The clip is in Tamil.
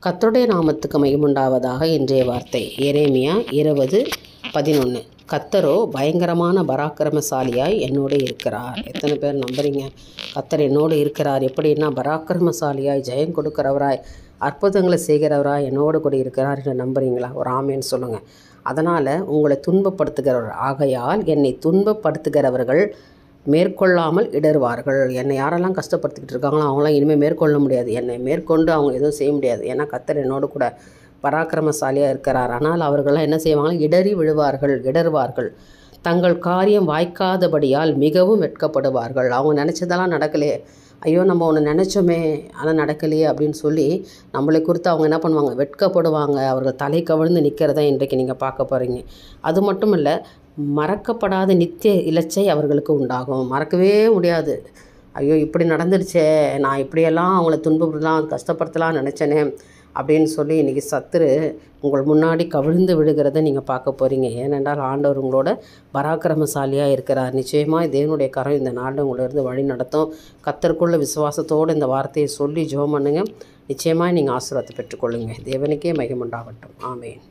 கர்த்தருடைய நாமத்துக்கு மகிமையுண்டாவதாக. இன்றைய வார்த்தை எரேமியா 20:11. கர்த்தரோ பயங்கரமான பராக்கிரமசாலியாய் என்னோடு இருக்கிறார். எத்தனை பேர் நம்புறீங்க? கர்த்தர் என்னோடு இருக்கிறார். எப்படின்னா பராக்கிரமசாலியாய், ஜெயம் கொடுக்கிறவராய், அற்புதங்களை செய்கிறவராய் என்னோடு கூட இருக்கிறார் என்று நம்புறீங்களா? ஒரு ஆமேன்னு சொல்லுங்கள். அதனால் உங்களை துன்பப்படுத்துகிறவர், ஆகையால் என்னை துன்பப்படுத்துகிறவர்கள் மேற்கொள்ளாமல் இடறுவார்கள். என்னை யாரெல்லாம் கஷ்டப்படுத்திக்கிட்டு இருக்காங்களோ அவங்களாம் இனிமேல் மேற்கொள்ள முடியாது. என்னை மேற்கொண்டு அவங்க எதுவும் செய்ய முடியாது. ஏன்னா கர்த்தர் என்னோடு கூட பராக்கிரமசாலியாக இருக்கிறார். ஆனால் அவர்களெல்லாம் என்ன செய்வாங்க? இடறி விழுவார்கள், இடறுவார்கள். தங்கள் காரியம் வாய்க்காதபடியால் மிகவும் வெட்கப்படுவார்கள். அவங்க நினச்சதெல்லாம் நடக்கலையே, ஐயோ நம்ம ஒன்று நினச்சோமே ஆனால் நடக்கலையே அப்படின்னு சொல்லி நம்மளை குறித்து அவங்க என்ன பண்ணுவாங்க? வெட்கப்படுவாங்க. அவர்கள் தலை கவிழ்ந்து நிற்கிறத இன்றைக்கு நீங்கள் பார்க்க போகிறீங்க. அது மட்டும் இல்லை, மறக்கப்படாத நித்திய இலச்சை அவர்களுக்கு உண்டாகும். மறக்கவே முடியாது. ஐயோ இப்படி நடந்துருச்சே, நான் இப்படியெல்லாம் அவங்கள துன்பப்படுத்தலாம், கஷ்டப்படுத்தலாம் நினச்சேனே அப்படின்னு சொல்லி இன்றைக்கி சத்துரு உங்கள் முன்னாடி கவிழ்ந்து விழுகிறத நீங்கள் பார்க்க போகிறீங்க. ஏனென்றால் ஆண்டவர் உங்களோட பராக்கிரமசாலியாக இருக்கிறார். நிச்சயமாக தேவனுடைய கரம் இந்த நாளில் உங்களிருந்து வழி நடத்தும். கர்த்தருக்குள்ள விசுவாசத்தோடு இந்த வார்த்தையை சொல்லி ஜெபம் பண்ணுங்க. நிச்சயமாக நீங்கள் ஆசீர்வாதத்தை பெற்றுக்கொள்ளுங்க. தேவனுக்கே மகிமை உண்டாகட்டும். ஆமென்.